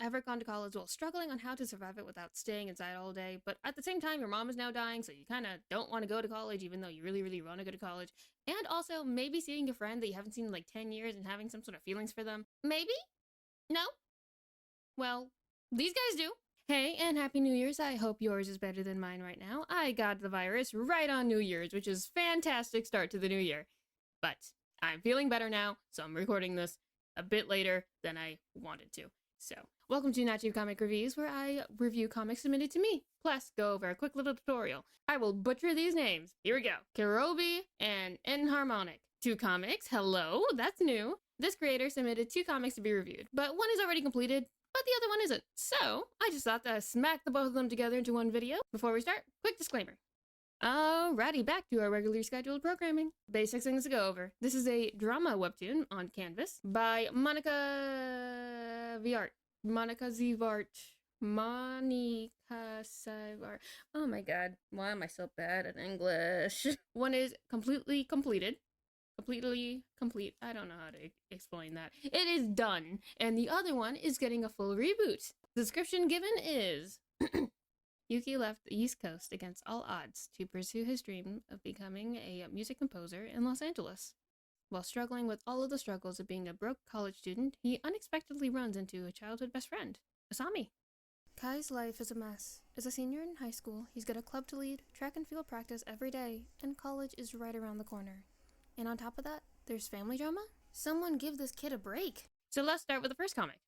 ever gone to college while struggling on how to survive it without staying inside all day, but at the same time, your mom is now dying, so you kind of don't want to go to college, even though you really, really want to go to college. And also, maybe seeing a friend that you haven't seen in like 10 years and having some sort of feelings for them. Maybe? No? Well, these guys do. Hey, and Happy New Year's. I hope yours is better than mine right now. I got the virus right on New Year's, which is a fantastic start to the new year. But I'm feeling better now, so I'm recording this a bit later than I wanted to. So, welcome to Not Cheap Comic Reviews, where I review comics submitted to me, plus go over a quick little tutorial. I will butcher these names. Here we go. Komorebi and Enharmonic. 2 comics. Hello, that's new. This creator submitted 2 comics to be reviewed, but one is already completed, but the other one isn't. So, I just thought to smack the both of them together into one video. Before we start, quick disclaimer. Alrighty, back to our regularly scheduled programming. Basic things to go over. This is a drama webtoon on Canvas by Monica Zivart. Oh my god, why am I so bad at English? One is completely completed. Completely complete. I don't know how to explain that. It is done. And the other one is getting a full reboot. The description given is... Yuki left the East Coast against all odds to pursue his dream of becoming a music composer in Los Angeles. While struggling with all of the struggles of being a broke college student, he unexpectedly runs into a childhood best friend, Asami. Kai's life is a mess. As a senior in high school, he's got a club to lead, track and field practice every day, and college is right around the corner. And on top of that, there's family drama? Someone give this kid a break. So let's start with the first comic.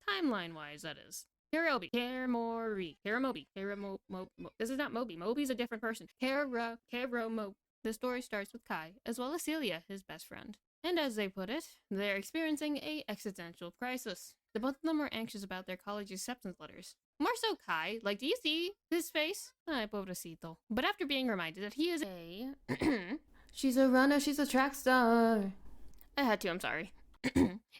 Timeline-wise, that is. Komorebi. This is not Moby. Moby's a different person. The story starts with Kai, as well as Celia, his best friend. And as they put it, they're experiencing a existential crisis. The both of them are anxious about their college acceptance letters. More so Kai. Like, do you see his face? Ay, pobrecito. But after being reminded that he is a... She's a runner, she's a track star. I had to, I'm sorry.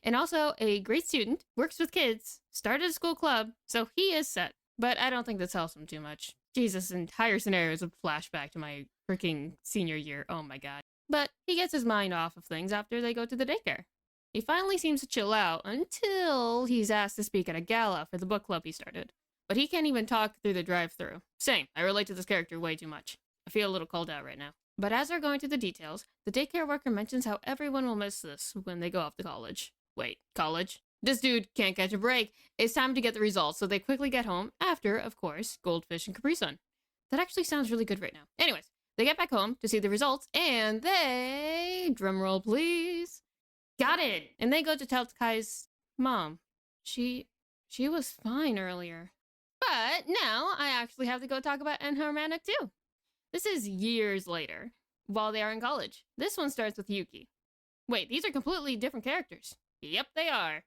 And also a great student, works with kids, started a school club, so he is set. But I don't think this helps him too much. Jesus, entire scenario is a flashback to my freaking senior year. Oh my god. But he gets his mind off of things after they go to the daycare. He finally seems to chill out until he's asked to speak at a gala for the book club he started. But he can't even talk through the drive-thru. Same, I relate to this character way too much. I feel a little called out right now. But as they're going through the details, the daycare worker mentions how everyone will miss this when they go off to college. Wait, college? This dude can't catch a break. It's time to get the results, so they quickly get home after, of course, Goldfish and Capri Sun. That actually sounds really good right now. Anyways, they get back home to see the results, and they... drumroll please. Got it! And they go to tell Kai's mom. She was fine earlier. But now I actually have to go talk about Enharmonic too. This is years later, while they are in college. This one starts with Yuki. Wait, these are completely different characters. Yep, they are.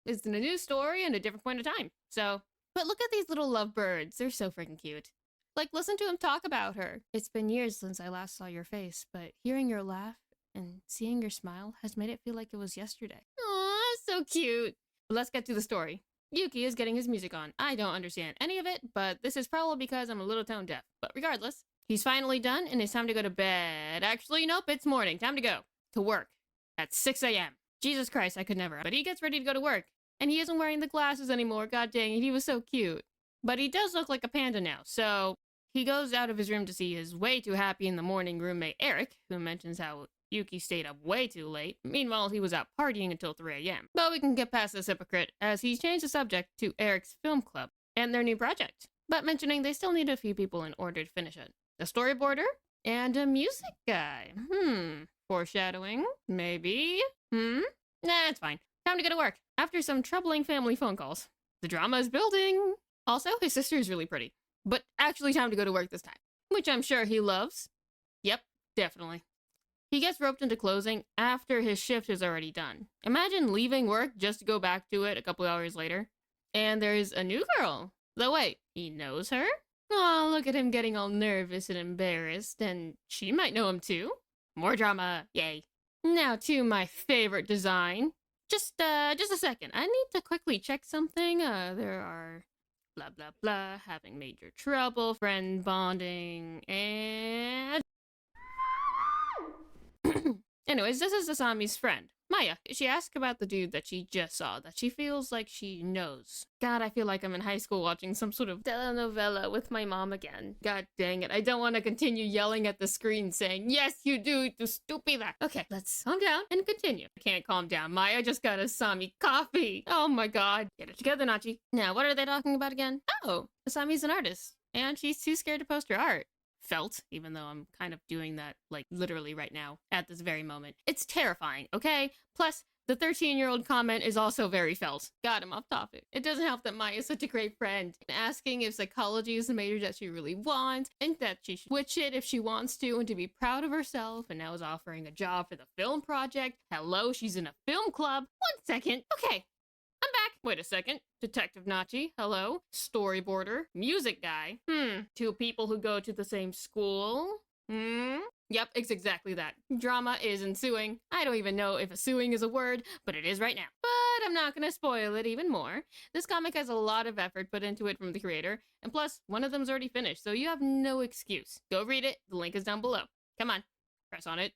It's in a new story and a different point of time. So, but look at these little lovebirds. They're so freaking cute. Like, listen to him talk about her. It's been years since I last saw your face, but hearing your laugh and seeing your smile has made it feel like it was yesterday. Aw, so cute. Let's get to the story. Yuki is getting his music on. I don't understand any of it, but this is probably because I'm a little tone deaf. But regardless, he's finally done and it's time to go to bed. Actually, nope, it's morning. Time to go. To work. At 6 a.m. Jesus Christ, I could never. But he gets ready to go to work. And he isn't wearing the glasses anymore. God dang it, he was so cute. But he does look like a panda now, so he goes out of his room to see his way too happy in the morning roommate Eric, who mentions how Yuki stayed up way too late. Meanwhile, he was out partying until 3 a.m. But we can get past this hypocrite, as he's changed the subject to Eric's film club and their new project. But mentioning they still need a few people in order to finish it. A storyboarder and a music guy. Foreshadowing? Maybe? Nah, it's fine. Time to go to work. After some troubling family phone calls. The drama is building. Also, his sister is really pretty. But actually time to go to work this time. Which I'm sure he loves. Yep, definitely. He gets roped into closing after his shift is already done. Imagine leaving work just to go back to it a couple hours later. And there's a new girl. Though wait, he knows her? Aw, look at him getting all nervous and embarrassed. And she might know him too. More drama, yay. Now to my favorite design. Just a second. I need to quickly check something. There are blah blah blah, having major trouble, friend bonding, and... Anyways, this is Asami's friend. Maya, she asks about the dude that she just saw, that she feels like she knows. God, I feel like I'm in high school watching some sort of telenovela with my mom again. God dang it, I don't want to continue yelling at the screen saying, yes, you do, tu stupida. Okay, let's calm down and continue. I can't calm down. Maya just got Asami coffee. Oh my god. Get it together, Nachi. Now, what are they talking about again? Oh, Asami's an artist, and she's too scared to post her art. Felt, even though I'm kind of doing that, like, literally right now, at this very moment. It's terrifying, okay? Plus, the 13-year-old comment is also very felt. God, I'm off topic. It doesn't help that Maya is such a great friend. Asking if psychology is the major that she really wants, and that she should switch it if she wants to, and to be proud of herself, and now is offering a job for the film project. Hello, she's in a film club. 1 second. Okay, I'm back. Wait a second. Detective Nachi, hello. Storyboarder, music guy. Two people who go to the same school. Yep, it's exactly that. Drama is ensuing. I don't even know if ensuing is a word, but it is right now. But I'm not gonna spoil it even more. This comic has a lot of effort put into it from the creator, and plus, one of them's already finished, so you have no excuse. Go read it. The link is down below. Come on. Press on it.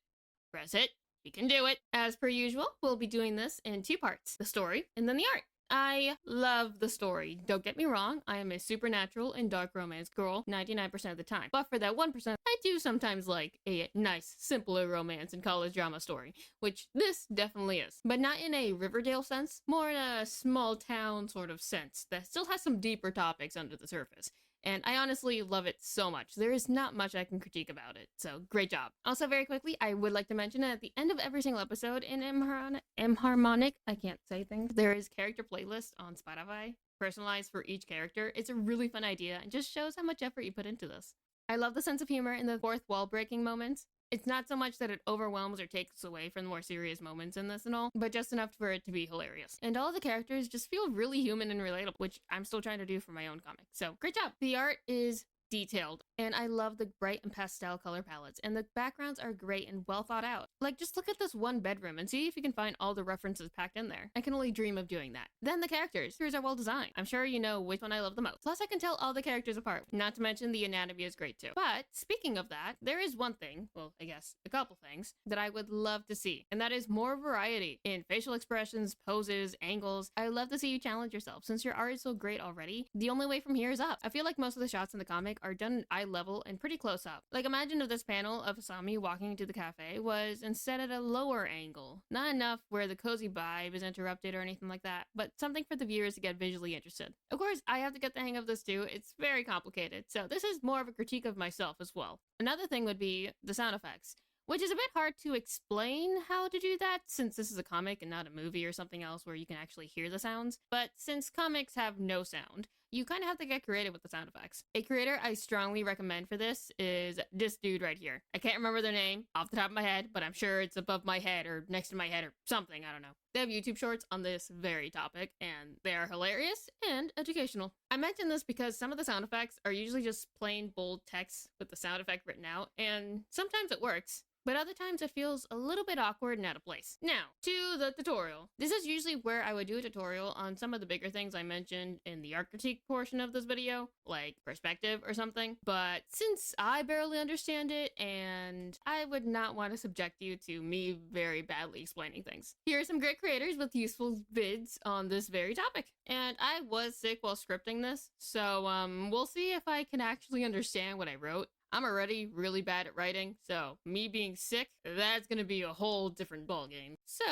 Press it. You can do it. As per usual, we'll be doing this in 2 parts. The story, and then the art. I love the story. Don't get me wrong, I am a supernatural and dark romance girl 99% of the time. But for that 1%, I do sometimes like a nice, simpler romance and college drama story, which this definitely is. But not in a Riverdale sense, more in a small town sort of sense that still has some deeper topics under the surface. And I honestly love it so much. There is not much I can critique about it, so great job. Also, very quickly, I would like to mention that at the end of every single episode in Enharmonic, I can't say things, there is character playlist on Spotify, personalized for each character. It's a really fun idea and just shows how much effort you put into this. I love the sense of humor in the fourth wall breaking moments. It's not so much that it overwhelms or takes away from the more serious moments in this and all, but just enough for it to be hilarious. And all the characters just feel really human and relatable, which I'm still trying to do for my own comic. So, great job! The art is detailed, and I love the bright and pastel color palettes, and the backgrounds are great and well thought out. Like, just look at this one bedroom and see if you can find all the references packed in there. I can only dream of doing that. Then the characters are well designed. I'm sure you know which one I love the most. Plus, I can tell all the characters apart. Not to mention the anatomy is great too. But speaking of that, there is one thing, well, I guess a couple things, that I would love to see, and that is more variety in facial expressions, poses, angles. I love to see you challenge yourself. Since your art is so great already, the only way from here is up. I feel like most of the shots in the comic are done eye level and pretty close up. Like, imagine if this panel of Asami walking into the cafe was instead at a lower angle. Not enough where the cozy vibe is interrupted or anything like that, but something for the viewers to get visually interested. Of course, I have to get the hang of this too. It's very complicated, so this is more of a critique of myself as well. Another thing would be the sound effects, which is a bit hard to explain how to do that since this is a comic and not a movie or something else where you can actually hear the sounds. But since comics have no sound, you kind of have to get creative with the sound effects. A creator I strongly recommend for this is this dude right here. I can't remember their name off the top of my head, but I'm sure it's above my head or next to my head or something, I don't know. They have YouTube shorts on this very topic, and they are hilarious and educational. I mention this because some of the sound effects are usually just plain bold text with the sound effect written out, and sometimes it works, but other times it feels a little bit awkward and out of place. Now, to the tutorial. This is usually where I would do a tutorial on some of the bigger things I mentioned in the art critique portion of this video, like perspective or something, but since I barely understand it, and I would not want to subject you to me very badly explaining things. Here are some great creators with useful vids on this very topic. And I was sick while scripting this, so we'll see if I can actually understand what I wrote. I'm already really bad at writing, so me being sick, that's gonna be a whole different ballgame. So,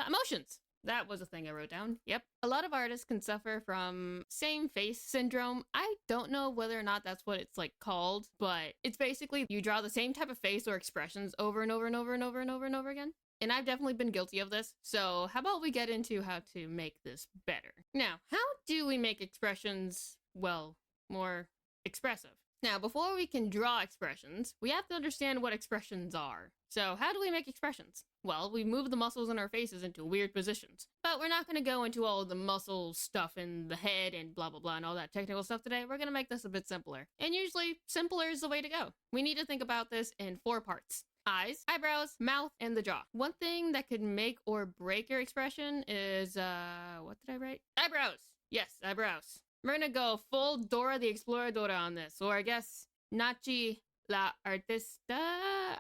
emotions. That was a thing I wrote down. Yep. A lot of artists can suffer from same face syndrome. I don't know whether or not that's what it's like called, but it's basically you draw the same type of face or expressions over and over and over and over and over and over again. And I've definitely been guilty of this, so how about we get into how to make this better. Now, how do we make expressions, well, more expressive? Now, before we can draw expressions, we have to understand what expressions are. So how do we make expressions? Well, we move the muscles in our faces into weird positions. But we're not going to go into all of the muscle stuff in the head and blah blah blah and all that technical stuff today. We're going to make this a bit simpler. And usually, simpler is the way to go. We need to think about this in 4 parts. Eyes, eyebrows, mouth, and the jaw. One thing that could make or break your expression is, what did I write? Eyebrows! Yes, eyebrows. We're gonna go full Dora the Exploradora on this, or I guess Nachi la Artista.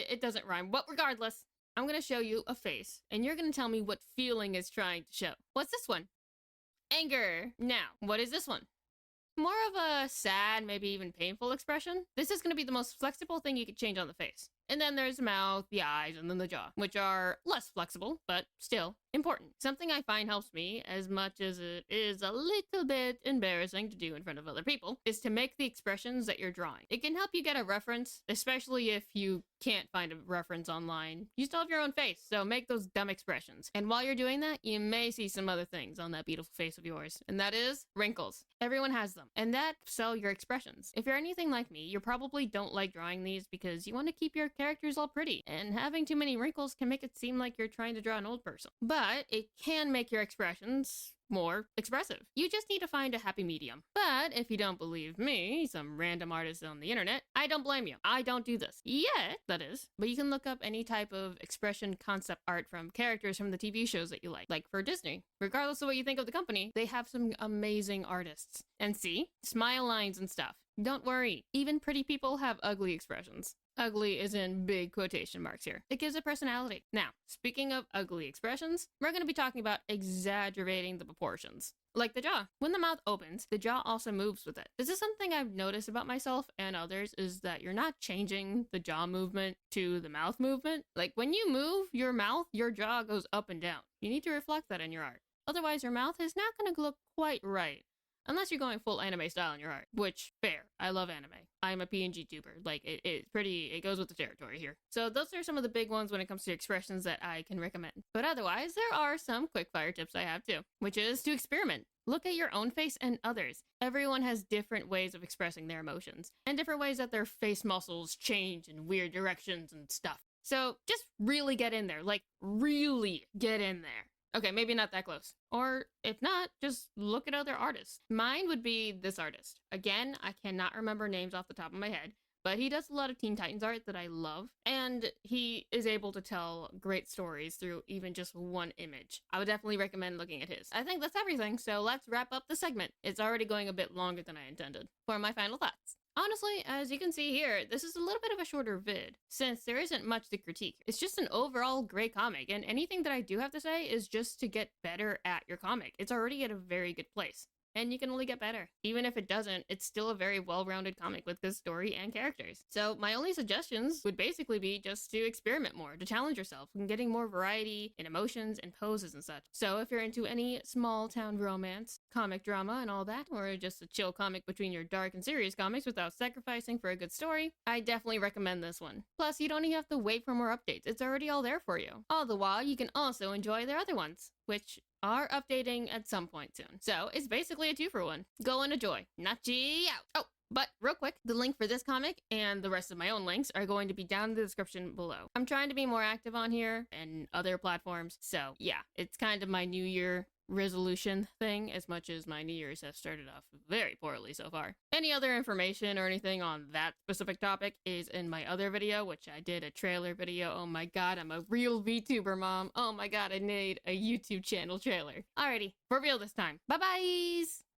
It doesn't rhyme, but regardless, I'm gonna show you a face, and you're gonna tell me what feeling it's trying to show. What's this one? Anger. Now, what is this one? More of a sad, maybe even painful expression. This is going to be the most flexible thing you could change on the face. And then there's the mouth, the eyes, and then the jaw, which are less flexible, but still important. Something I find helps me, as much as it is a little bit embarrassing to do in front of other people, is to make the expressions that you're drawing. It can help you get a reference, especially if you can't find a reference online. You still have your own face, so make those dumb expressions. And while you're doing that, you may see some other things on that beautiful face of yours, and that is wrinkles. Everyone has them, and that sell your expressions. If you're anything like me, you probably don't like drawing these because you want to keep your characters all pretty, and having too many wrinkles can make it seem like you're trying to draw an old person. But it can make your expressions more expressive. You just need to find a happy medium. But if you don't believe me, some random artist on the internet, I don't blame you. I don't do this. Yet, that is. But you can look up any type of expression concept art from characters from the TV shows that you like. Like for Disney. Regardless of what you think of the company, they have some amazing artists. And see? Smile lines and stuff. Don't worry. Even pretty people have ugly expressions. Ugly is in big quotation marks here. It gives it personality. Now, speaking of ugly expressions, we're going to be talking about exaggerating the proportions. Like the jaw. When the mouth opens, the jaw also moves with it. This is something I've noticed about myself and others, is that you're not changing the jaw movement to the mouth movement. Like when you move your mouth, your jaw goes up and down. You need to reflect that in your art. Otherwise, your mouth is not going to look quite right. Unless you're going full anime style in your art, which, fair. I love anime. I'm a PNG tuber. Like, it goes with the territory here. So those are some of the big ones when it comes to expressions that I can recommend. But otherwise, there are some quick fire tips I have too, which is to experiment. Look at your own face and others. Everyone has different ways of expressing their emotions, and different ways that their face muscles change in weird directions and stuff. So just really get in there. Like, really get in there. Okay, maybe not that close. Or if not, just look at other artists. Mine would be this artist. Again, I cannot remember names off the top of my head, but he does a lot of Teen Titans art that I love, and he is able to tell great stories through even just one image. I would definitely recommend looking at his. I think that's everything, so let's wrap up the segment. It's already going a bit longer than I intended. For my final thoughts. Honestly, as you can see here, this is a little bit of a shorter vid, since there isn't much to critique. It's just an overall great comic, and anything that I do have to say is just to get better at your comic. It's already at a very good place. And you can only get better. Even if it doesn't, it's still a very well-rounded comic with good story and characters. So my only suggestions would basically be just to experiment more, to challenge yourself, and getting more variety in emotions and poses and such. So if you're into any small-town romance, comic drama and all that, or just a chill comic between your dark and serious comics without sacrificing for a good story, I definitely recommend this one. Plus, you don't even have to wait for more updates. It's already all there for you. All the while, you can also enjoy their other ones, which are updating at some point soon. So it's basically a 2-for-1. Go and enjoy. Nachi out. Oh, but real quick, the link for this comic and the rest of my own links are going to be down in the description below. I'm trying to be more active on here and other platforms. So yeah, it's kind of my New Year resolution thing, as much as my New Year's have started off very poorly so far. Any other information or anything on that specific topic is in my other video, which I did a trailer video. Oh my god, I'm a real VTuber mom. Oh my god, I need a YouTube channel trailer. Alrighty, for real this time. Bye-bye!